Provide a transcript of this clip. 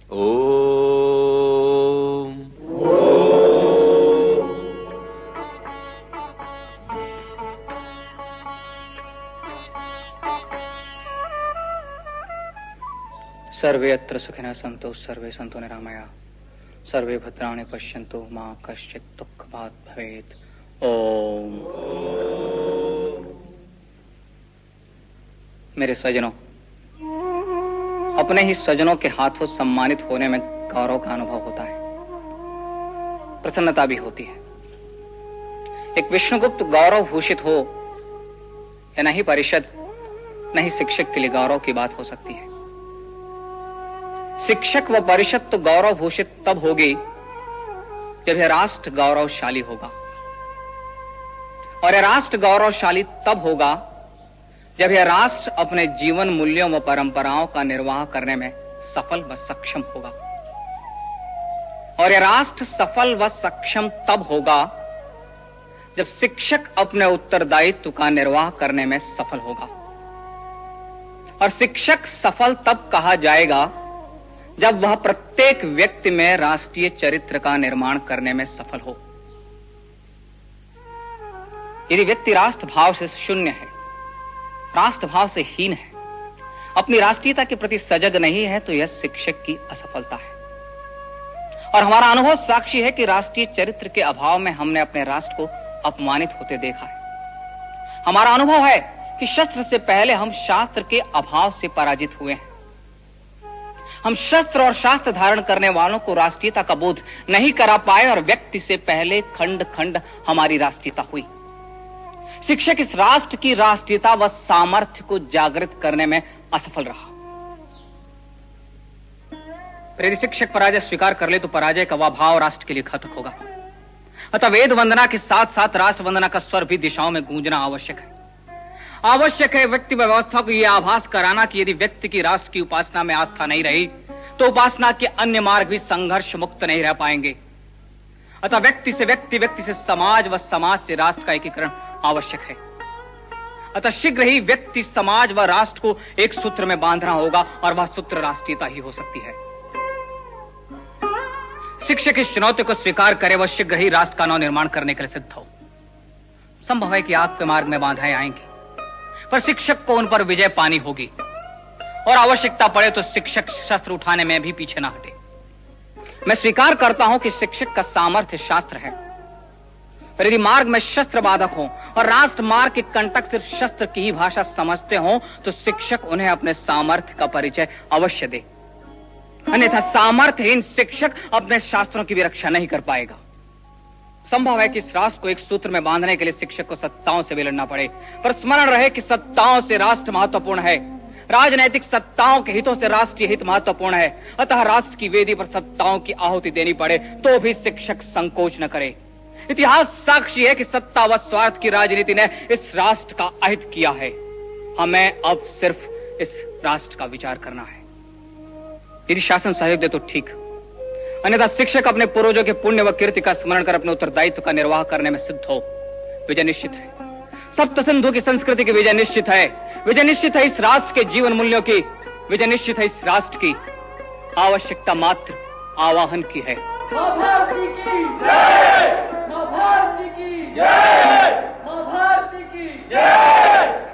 ओम। सर्वे अत्र सुखिनः सन्तु सर्वे सन्तु निरामया सर्वे भद्राणि पश्यन्तु मा कश्चित् दुःखभाग् भवेत्। ओम। मेरे स्वजनों, अपने ही स्वजनों के हाथों सम्मानित होने में गौरव का अनुभव होता है, प्रसन्नता भी होती है। एक विष्णुगुप्त गौरव भूषित हो या नहीं परिषद, नहीं शिक्षक के लिए गौरव की बात हो सकती है। शिक्षक व परिषद तो गौरव भूषित तब होगी जब यह राष्ट्र गौरवशाली होगा, और यह राष्ट्र गौरवशाली तब होगा जब यह राष्ट्र अपने जीवन मूल्यों व परंपराओं का निर्वाह करने में सफल व सक्षम होगा, और यह राष्ट्र सफल व सक्षम तब होगा जब शिक्षक अपने उत्तरदायित्व का निर्वाह करने में सफल होगा। और शिक्षक सफल तब कहा जाएगा जब वह प्रत्येक व्यक्ति में राष्ट्रीय चरित्र का निर्माण करने में सफल हो। यदि व्यक्ति राष्ट्र भाव से शून्य है, राष्ट्र भाव से हीन है, अपनी राष्ट्रीयता के प्रति सजग नहीं है, तो यह शिक्षक की असफलता है। और हमारा अनुभव साक्षी है कि राष्ट्रीय चरित्र के अभाव में हमने अपने राष्ट्र को अपमानित होते देखा है। हमारा अनुभव है कि शस्त्र से पहले हम शास्त्र के अभाव से पराजित हुए हैं। हम शस्त्र और शास्त्र धारण करने वालों को राष्ट्रीयता का बोध नहीं करा पाए, और व्यक्ति से पहले खंड खंड हमारी राष्ट्रीयता हुई। शिक्षक इस राष्ट्र की राष्ट्रीयता व सामर्थ्य को जागृत करने में असफल रहा। यदि शिक्षक पराजय स्वीकार कर ले तो पराजय का वह भाव राष्ट्र के लिए घातक होगा। अतः वेद वंदना के साथ साथ राष्ट्र वंदना का स्वर भी दिशाओं में गूंजना आवश्यक है। आवश्यक है व्यक्ति व्यवस्था को यह आभास कराना कि यदि व्यक्ति की राष्ट्र की उपासना में आस्था नहीं रही तो उपासना के अन्य मार्ग भी संघर्ष मुक्त नहीं रह पाएंगे। अतः व्यक्ति से व्यक्ति, व्यक्ति से समाज व समाज से राष्ट्र का एकीकरण आवश्यक है। अतः शीघ्र ही व्यक्ति, समाज व राष्ट्र को एक सूत्र में बांधना होगा, और वह सूत्र राष्ट्रीयता ही हो सकती है। शिक्षक इस चुनौती को स्वीकार करे, वह शीघ्र ही राष्ट्र का नव निर्माण करने के लिए सिद्ध हो। संभव है कि आग के मार्ग में बाधाएं आएंगी, पर शिक्षक को उन पर विजय पानी होगी, और आवश्यकता पड़े तो शिक्षक शस्त्र उठाने में भी पीछे ना हटे। मैं स्वीकार करता हूं कि शिक्षक का सामर्थ्य शास्त्र है, पर यदि मार्ग में शस्त्र बाधक हो और राष्ट्र मार्ग के कंटक सिर्फ शस्त्र की ही भाषा समझते हो, तो शिक्षक उन्हें अपने सामर्थ्य का परिचय अवश्य दे। अन्यथा सामर्थ्यहीन शिक्षक अपने शास्त्रों की भी रक्षा नहीं कर पाएगा। संभव है कि इस राष्ट्र को एक सूत्र में बांधने के लिए शिक्षक को सत्ताओं से भी लड़ना पड़े, पर स्मरण रहे कि सत्ताओं से राष्ट्र महत्वपूर्ण है, राजनैतिक सत्ताओं के हितों से राष्ट्रीय हित महत्वपूर्ण है। अतः राष्ट्र की वेदी पर सत्ताओं की आहुति देनी पड़े तो भी शिक्षक संकोच न करे। इतिहास साक्षी है कि सत्ता व स्वार्थ की राजनीति ने इस राष्ट्र का अहित किया है। हमें अब सिर्फ इस राष्ट्र का विचार करना है। यदि शासन सहयोग दे तो ठीक, अन्यथा शिक्षक अपने पूर्वजों के पुण्य व कीर्ति का स्मरण कर अपने उत्तरदायित्व का निर्वाह करने में सिद्ध हो। विजय निश्चित है। सप्त सिंधु की संस्कृति की विजय निश्चित है। विजय निश्चित है इस राष्ट्र के जीवन मूल्यों की। विजय निश्चित है इस राष्ट्र की। आवश्यकता मात्र आवाहन की है। मां भारती की जय, मां भारती की जय, मां भारती की जय।